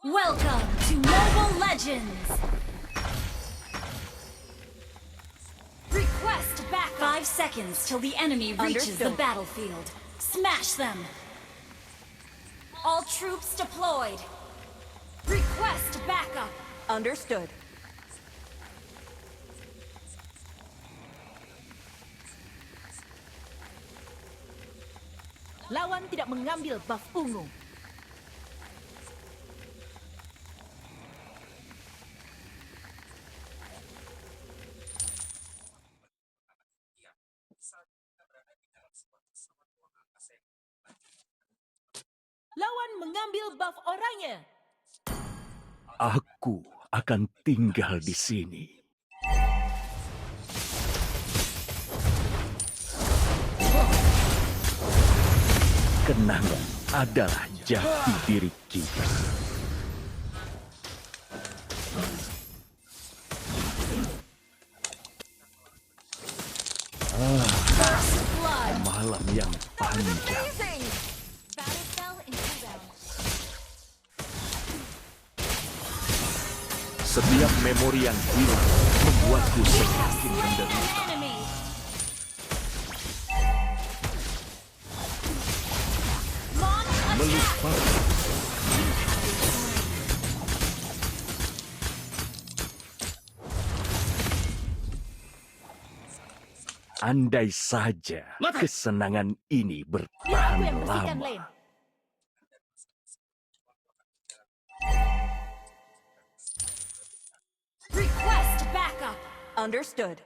Welcome to Mobile Legends! Request back 5 seconds till the enemy reaches the battlefield. Smash them! All troops deployed! Request backup! Understood. Lawan tidak mengambil buff ungu. Lawan mengambil buff oranye. Aku akan tinggal di sini. Kenangan adalah jati diri kita. Malam yang panjang. Battle fell in cooldown. Setiap memori yang hilang membuatku semakin Slain menderita. an enemy! Launch attack! Melupakan andai saja kesenangan ini Biar aku bertahan yang bersihkan lama. lane. Request backup! Understood.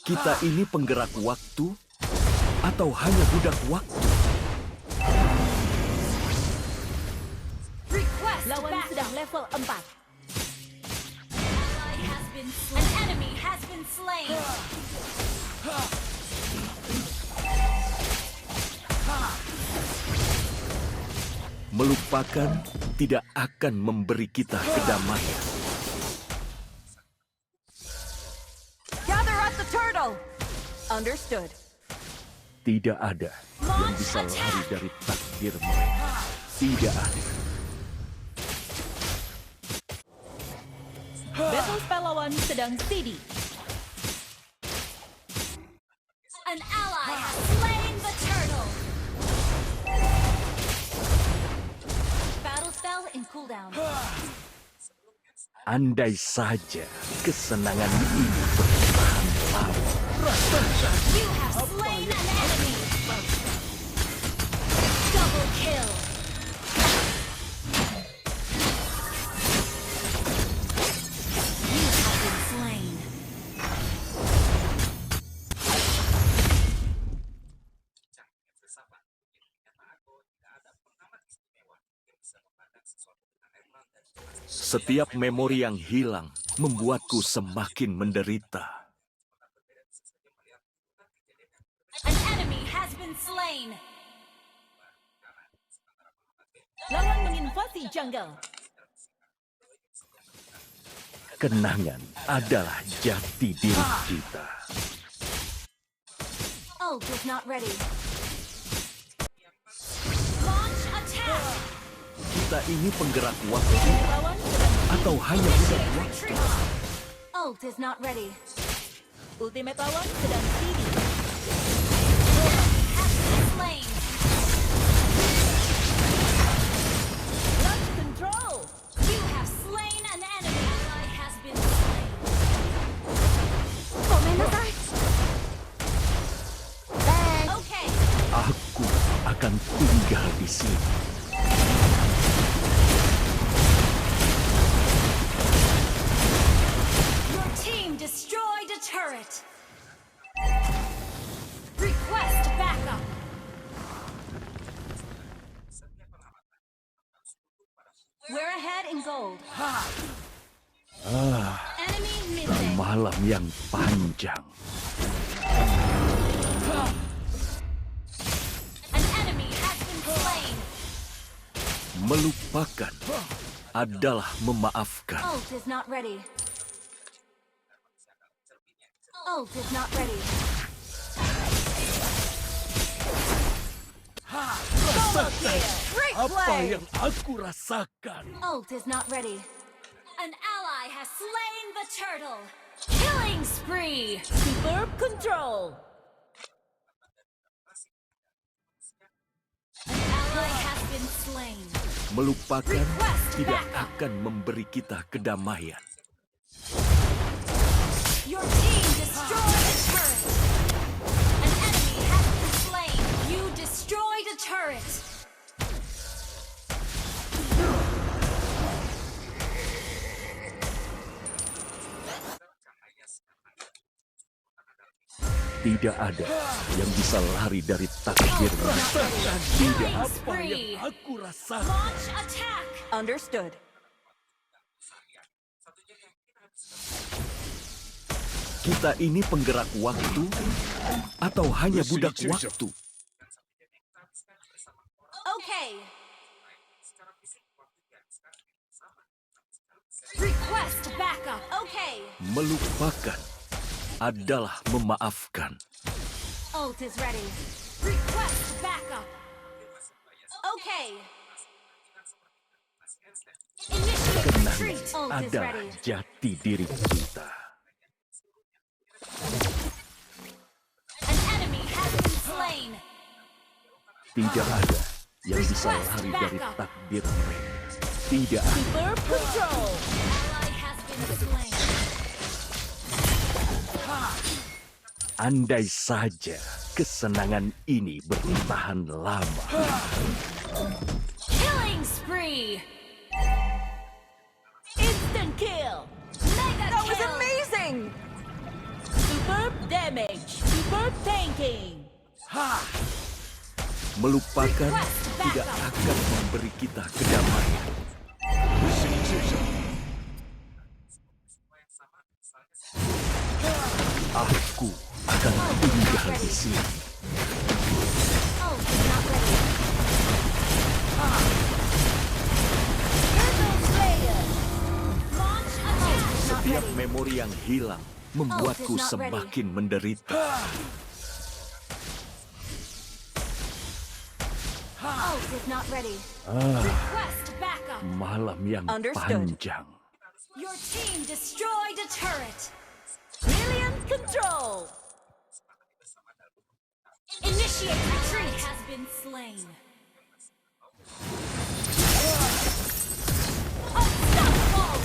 Kita ini penggerak waktu atau hanya budak waktu? Request Lawan backup! sudah level 4. Ally has been slain. An enemy has been slain. Melupakan tidak akan memberi kita kedamaian. Gather at the turtle. Understood. Tidak ada yang bisa lari dari takdir mereka. Tidak ada. Battle spell lawan sedang steady. An ally has slain the turtle. Battle spell in cooldown. Andai saja kesenangan ini bertahan lama. You have slain an enemy. Double kill. You have been slain. Setiap memori yang hilang membuatku semakin menderita. An enemy has been slain. Lawan menginvasi jungle. Kenangan adalah jati diri kita. Ult is not ready. Launch attack. Kita ini penggerak waktu Lawan sedang atau hanya budak waktu? Retreat. Ult is not ready. ultimate lawan sedang steady. Has been slain. Clutch control. You have slain an enemy. Ally has been slain. Okay. Aku akan tinggal di sini. Your team destroyed a turret. Request backup. We're ahead in gold. Enemy missing. Malam yang panjang. An enemy has been slain. Melupakan adalah memaafkan. Ult is not ready. Ult is not ready. Go Apa play. yang aku rasakan? Ult is not ready. An ally has slain the turtle. Killing spree. Superb control. An ally has been slain. Melupakan tidak akan memberi kita kedamaian. Your team destroyed a turret. An enemy has been slain. You destroyed a turret. Tidak ada yang bisa lari dari takdir mereka. Tidak Killing apa spree. yang aku rasakan. Launch attack. Understood. Kita ini penggerak waktu atau hanya budak waktu? Okay. Request backup. Okay. Melupakan adalah memaafkan. Ult is ready. Request backup. Okay. Initiate retreat. Kenangan Ult is adalah ready. jati diri kita. An enemy has been slain. Tidak ada yang bisa lari dari takdir mereka. Tidak ada. Superb control. Ally has been slain. Andai saja kesenangan ini bertahan lama. Killing spree. Instant kill. Mega That was kill. amazing. Superb damage. Superb tanking. Melupakan tidak akan memberi kita kedamaian. Aku akan tinggal di sini. Ult is not ready. Turtle Slayer. Launch attack. Setiap memori yang hilang membuatku Oh, it's not ready. semakin menderita. Ult is not ready. Request backup. Malam yang Understood. panjang. Your team destroyed a turret. Brilliant control. Initiate retreat. Has been slain. Unstoppable.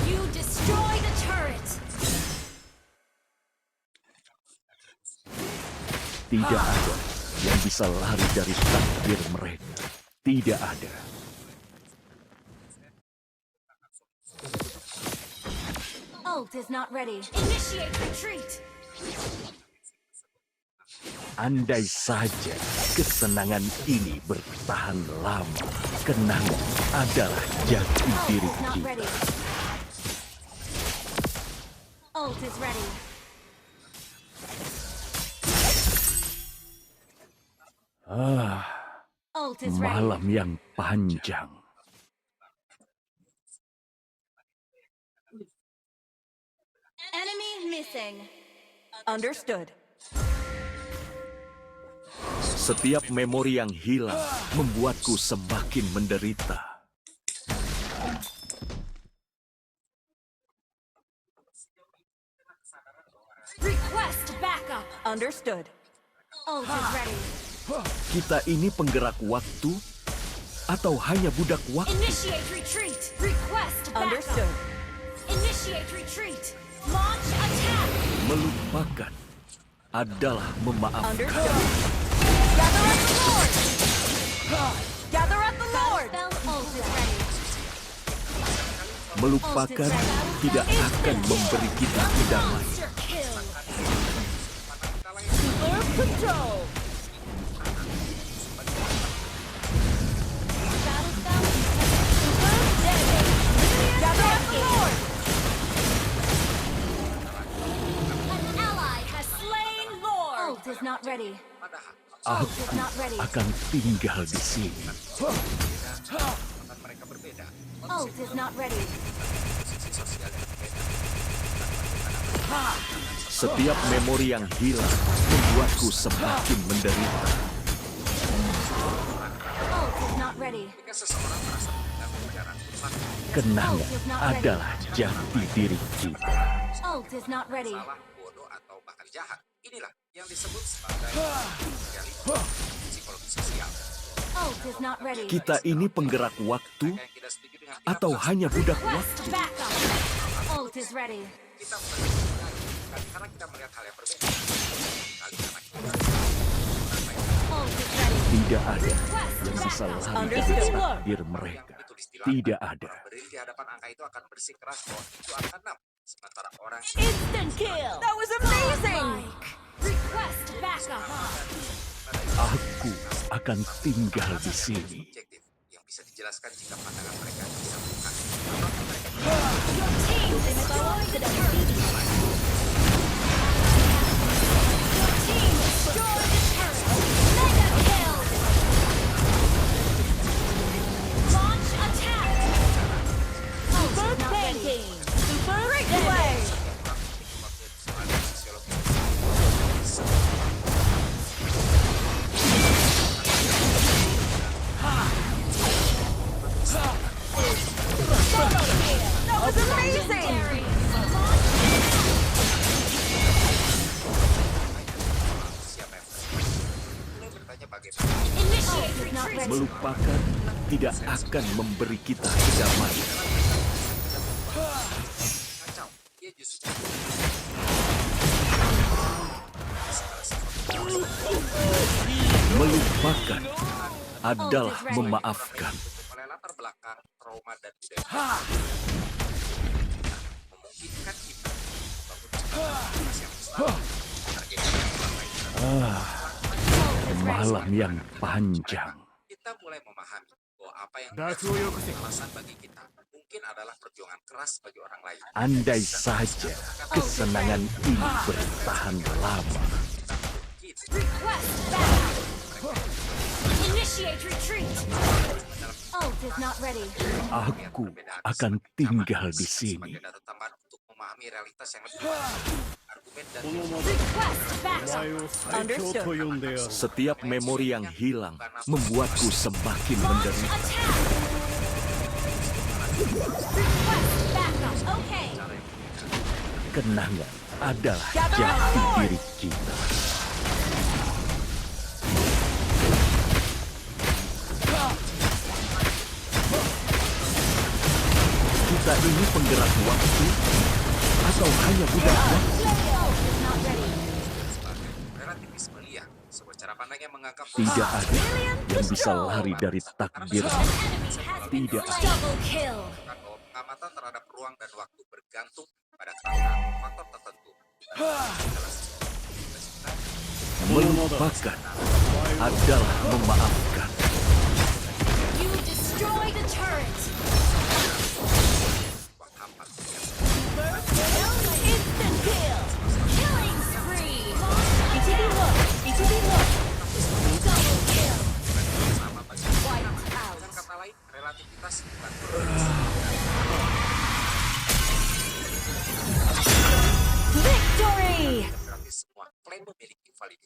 You destroyed a turret. Tidak ada yang bisa lari dari takdir mereka. Tidak ada. Ult is not ready. Initiate retreat. Andai saja kesenangan ini bertahan lama. Kenangan adalah jati Ult diri is not kita. ready. Ult is ready. Ult is ready. Malam yang panjang. Enemy missing. Understood. Setiap memori yang hilang membuatku semakin menderita. Request backup. Understood. Ult is ready. Kita ini penggerak waktu atau hanya budak waktu? Initiate retreat. Request backup. Understood. Initiate retreat. Launch attack. Melupakan adalah memaafkan. Understood. Gather at the Lord. Gather at the Lord. Spell ult is ready. Melupakan tidak akan memberi kita kedamaian. Monster kill. Superb control. Battle spell. Superb damage. Gather at the Lord. An ally has slain Lord. Ult is not ready. Aku Is not ready. akan tinggal di sini. Ult is not ready. Setiap memori yang hilang membuatku semakin menderita. Ult is not ready. Ketika seseorang merasa tidak punya ratusan Kenangan adalah jati diri kita. Ult is not ready. salah, bodoh, atau bahkan jahat. Inilah yang disebut sebagai psikologi sosial. Ult is not ready. Kita ini penggerak waktu Mereka yang tidak setuju dengan atau hanya budak Request waktu? backup. Ult is ready. kita bukan karena kita melihat hal yang berbeda. Kali karena kita Ult is ready. Tidak ada Request yang bisa backup. lari dari Understood. takdir yang mereka. ditulis di Tidak lampu. ada. Orang berdiri di hadapan angka itu akan bersikeras bahwa itu angka 6. Sementara orang Instant kill! That was amazing! Request backup. Aku akan tinggal di sini. subjektif yang bisa dijelaskan jika pandangan mereka disambungkan. Your team destroyed the turret. Your team destroyed the turret. Mega kill. Launch attack. Ult is not ready. Super replay! That was amazing! Legendary. Siapa yang mulai bertanya bagaimana Initiate retreat. Melupakan tidak akan memberi kita kedamaian. kacau. Dia justru Melupakan adalah memaafkan. oleh latar belakang trauma dan budaya memungkinkan kita bangun yang besar target yang selama ini. Malam yang panjang. Kita mulai memahami bahwa apa yang alasan bagi kita mungkin adalah perjuangan keras bagi orang lain. Andai saja kesenangan ini bertahan lama. Request backup. Initiate retreat. Ult is not ready. Aku akan tinggal di sini. Sebagai data tambahan untuk memahami realitas yang lebih argumen dan Request backup. Understood. Setiap memori yang hilang membuatku semakin Launch menderita. attack. Request backup. Okay. Kenangan adalah jati diri kita. Kita ini penggerak waktu atau hanya budak waktu? Ult is not ready. sebagai relativisme liar. Sebuah cara pandang yang menganggap Tidak ada yang bisa lari dari takdir. An enemy has been Tidak. slain. Double kill. bahwa pengamatan terhadap ruang dan waktu bergantung pada faktor tertentu. Melupakan adalah memaafkan. You destroyed the turret. Instant kill! Killing spree. BTB look! Double kill. Wiped out. Dengan kata lain, relativitas bukan Victory! berarti semua klaim memiliki validitas.